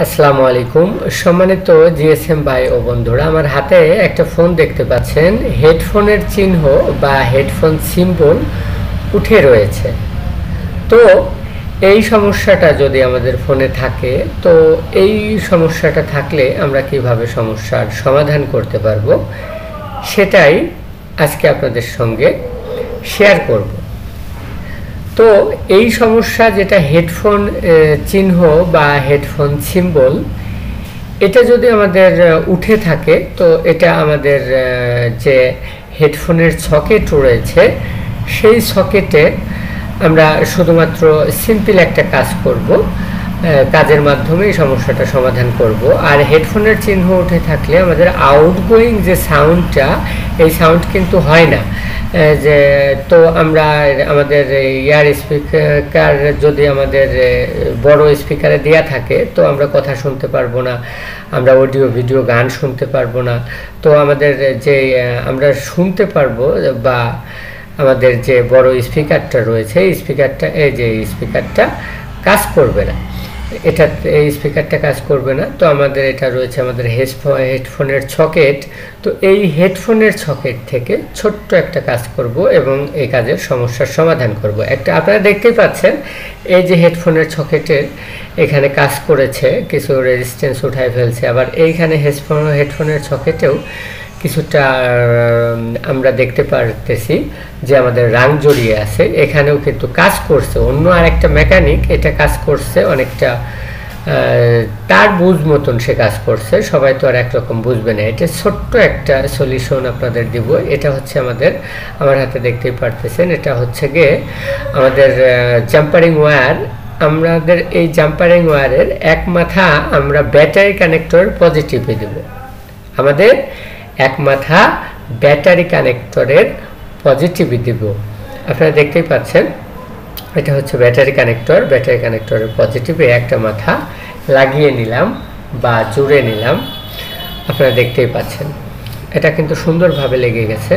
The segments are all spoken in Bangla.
আসসালামু আলাইকুম সম্মানিত জিএসএম ভাই ও বন্ধুরা, আমার হাতে একটা ফোন দেখতে পাচ্ছেন। হেডফোনের চিহ্ন বা হেডফোন সিম্বল উঠে রয়েছে। তো এই সমস্যাটা যদি আমাদের ফোনে থাকে, তো এই সমস্যাটা থাকলে আমরা কিভাবে সমস্যার সমাধান করতে পারবো সেটাই আজকে আপনাদের সঙ্গে শেয়ার করব। তো এই সমস্যা যেটা হেডফোন চিহ্ন বা হেডফোন সিম্বল, এটা যদি আমাদের উঠে থাকে, তো এটা আমাদের যে হেডফোনের সকেট রয়েছে সেই সকেটে আমরা শুধুমাত্র সিম্পল একটা কাজ করব, কাজের মাধ্যমে এই সমস্যাটা সমাধান করব। আর হেডফোনের চিহ্ন উঠে থাকলে আমাদের আউটগোয়িং যে সাউন্ডটা, এই সাউন্ড কিন্তু হয় না। যে তো আমরা আমাদের ইয়ার স্পিকার যদি আমাদের বড় স্পিকারে দেয়া থাকে, তো আমরা কথা শুনতে পারবো না, আমরা অডিও ভিডিও গান শুনতে পারবো না। তো আমাদের যে আমরা শুনতে পারবো বা আমাদের যে বড় স্পিকারটা রয়েছে, এই স্পিকারটা কাজ করবে না, এই স্পিকারটা কাজ করবে না। তো আমাদের এটা রয়েছে আমাদের হেডফোনের সকেট। তো এই হেডফোনের সকেট থেকে ছোট্ট একটা কাজ করব এবং এই কাজের সমস্যার সমাধান করব। একটা আপনারা দেখতেই পাচ্ছেন, এই যে হেডফোনের সকেটের এখানে কাজ করেছে, কিছু রেজিস্ট্যান্স উঠায় ফেলছে। আবার এইখানে হেডফোনের সকেটেও কিছুটা আমরা দেখতে পারতেছি যে আমাদের রাং জড়িয়ে আছে, এখানেও কিন্তু কাজ করছে। অন্য আরেকটা মেকানিক এটা কাজ করছে অনেকটা তার বুঝ মতন সে কাজ করছে, সবাই তো আর একরকম বুঝবে না। এটা ছোট্ট একটা সলিউশন আপনাদের দিব। এটা হচ্ছে আমার হাতে দেখতেই পারতেছেন, এটা হচ্ছে গিয়ে আমাদের জাম্পারিং ওয়্যার। আমাদের এই জাম্পারিং ওয়্যারের এক মাথা আমরা ব্যাটারি কানেক্টর পজিটিভে দেব, আমাদের এক মাথা ব্যাটারি কানেক্টরের পজিটিভে দেব। আপনারা দেখতেই পাচ্ছেন, এটা হচ্ছে ব্যাটারি কানেক্টরের পজিটিভে একটা মাথা লাগিয়ে নিলাম বা জুড়ে নিলাম। আপনারা দেখতেই পাচ্ছেন এটা কিন্তু সুন্দরভাবে লেগে গেছে।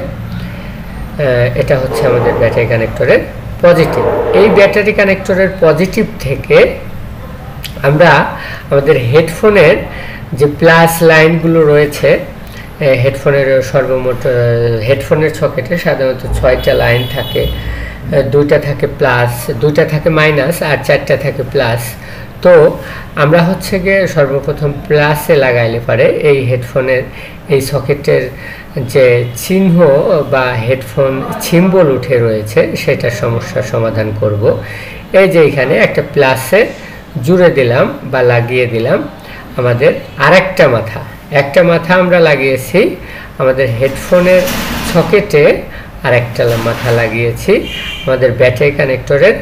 এটা হচ্ছে আমাদের ব্যাটারি কানেক্টরের পজিটিভ। এই ব্যাটারি কানেক্টরের পজিটিভ থেকে আমরা আমাদের হেডফোনের যে প্লাস লাইনগুলো রয়েছে, হেডফোনের সর্বমোট হেডফোনের সকেটে সাধারণত 6টা লাইন থাকে, 2টা থাকে প্লাস, 2টা থাকে মাইনাস, আর 4টা থাকে প্লাস। তো আমরা হচ্ছে গিয়ে সর্বপ্রথম প্লাসে লাগাইলে পারে এই হেডফোনের এই সকেটের যে চিহ্ন বা হেডফোন সিম্বল উঠে রয়েছে সেটার সমস্যার সমাধান করব। এই যে এখানে একটা প্লাসে জুড়ে দিলাম বা লাগিয়ে দিলাম আমাদের আরেকটা মাথা। একটা মাথা আমরা লাগিয়েছি আমাদের হেডফোনের সকেটে, আর একটা মাথা লাগিয়েছি আমাদের ব্যাটারি কানেক্টরের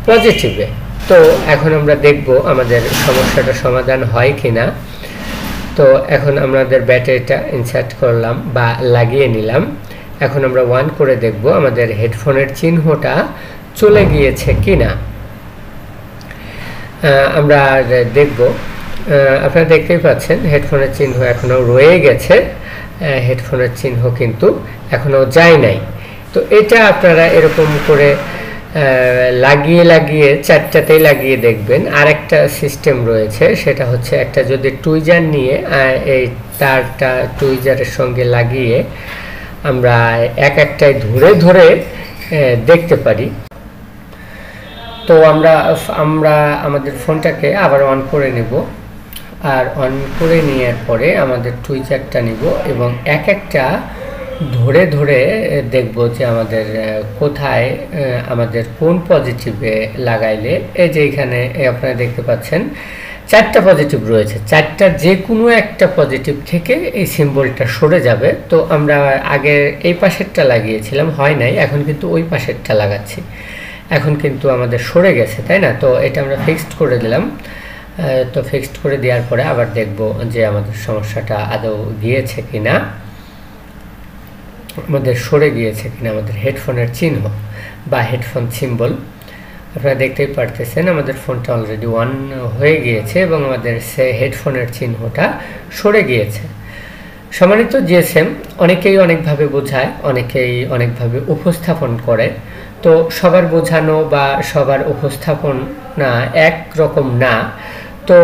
পজিটিভে। তো এখন আমরা দেখব আমাদের সমস্যাটা সমাধান হয় কিনা। তো এখন আমাদের ব্যাটারিটা ইনসার্ট করলাম বা লাগিয়ে নিলাম। এখন আমরা অন করে দেখব আমাদের হেডফোনের চিহ্নটা চলে গিয়েছে কিনা। আমরা দেখব, আপনারা দেখতেই পাচ্ছেন হেডফোনের চিহ্ন এখনও রয়ে গেছে, হেডফোনের চিহ্ন কিন্তু এখনও যায় নাই। তো এটা আপনারা এরকম করে লাগিয়ে 4টাতেই লাগিয়ে দেখবেন। আরেকটা সিস্টেম রয়েছে, সেটা হচ্ছে একটা যদি টুইজার নিয়ে এই তারটা টুইজারের সঙ্গে লাগিয়ে আমরা একটাই ধরে দেখতে পারি। তো আমরা আমাদের ফোনটাকে আবার অন করে নেব, আর অন করে নেওয়ার পরে আমাদের টুইজারটা নিব এবং একটা ধরে দেখব যে আমাদের কোথায় আমাদের কোন পজিটিভে লাগাইলে। এই যে এখানে আপনারা দেখতে পাচ্ছেন 4টা পজিটিভ রয়েছে, 4টার যে কোনো একটা পজিটিভ থেকে এই সিম্বলটা সরে যাবে। তো আমরা আগে এই পাশেরটা লাগিয়েছিলাম, হয় নাই, এখন কিন্তু ওই পাশেরটা লাগাচ্ছি, এখন কিন্তু আমাদের সরে গেছে, তাই না? তো এটা আমরা ফিক্সড করে দিলাম। তো ফিক্সড করে দেওয়ার পরে আবার দেখব যে আমাদের সমস্যাটা আদৌ গিয়েছে কিনা, আমাদের সরে গিয়েছে কিনা আমাদের হেডফোনের চিহ্ন বা হেডফোন সিম্বল। আপনারা দেখতেই পারতেছেন আমাদের ফোনটা অলরেডি অন হয়ে গিয়েছে এবং আমাদের সে হেডফোনের চিহ্নটা সরে গিয়েছে। সম্মানিত জিএসএম, অনেকেই অনেকভাবে বোঝায়, অনেকেই অনেকভাবে উপস্থাপন করে। তো সবার বোঝানো বা সবার উপস্থাপনা এক রকম না। তো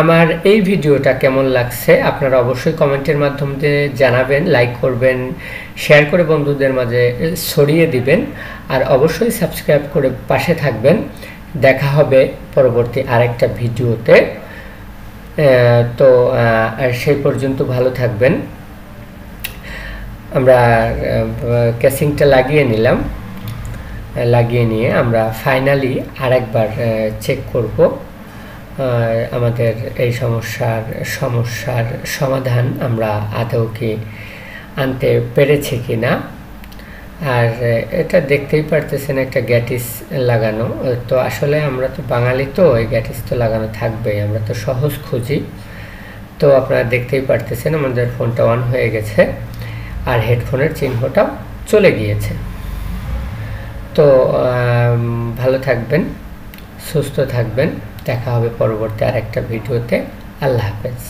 আমার এই ভিডিওটা কেমন লাগছে আপনারা অবশ্যই কমেন্টের মাধ্যমে জানাবেন, লাইক করবেন, শেয়ার করে বন্ধুদের মাঝে ছড়িয়ে দিবেন, আর অবশ্যই সাবস্ক্রাইব করে পাশে থাকবেন। দেখা হবে পরবর্তী আরেকটা ভিডিওতে। তো সেই পর্যন্ত ভালো থাকবেন। আমরা ক্যাসিংটা লাগিয়ে নিলাম, লাগিয়ে নিয়ে আমরা ফাইনালি আরেকবার চেক করব আমাদের এই সমস্যার সমাধান আমরা আদৌ কি আনতে পেরেছি কিনা। আর এটা দেখতেই পারতেছেন একটা গ্যাটিস লাগানো, তো আসলে আমরা তো বাঙালি, তো এই গ্যাটিস তো লাগানো থাকবেই, আমরা তো সহজ খুঁজি। তো আপনারা দেখতেই পারতেছেন আমাদের ফোনটা অন হয়ে গেছে আর হেডফোনের চিহ্নটাও চলে গিয়েছে। তো ভালো থাকবেন, সুস্থ থাকবেন, দেখা হবে পরবর্তী আরেকটা ভিডিওতে। আল্লাহ হাফেজ।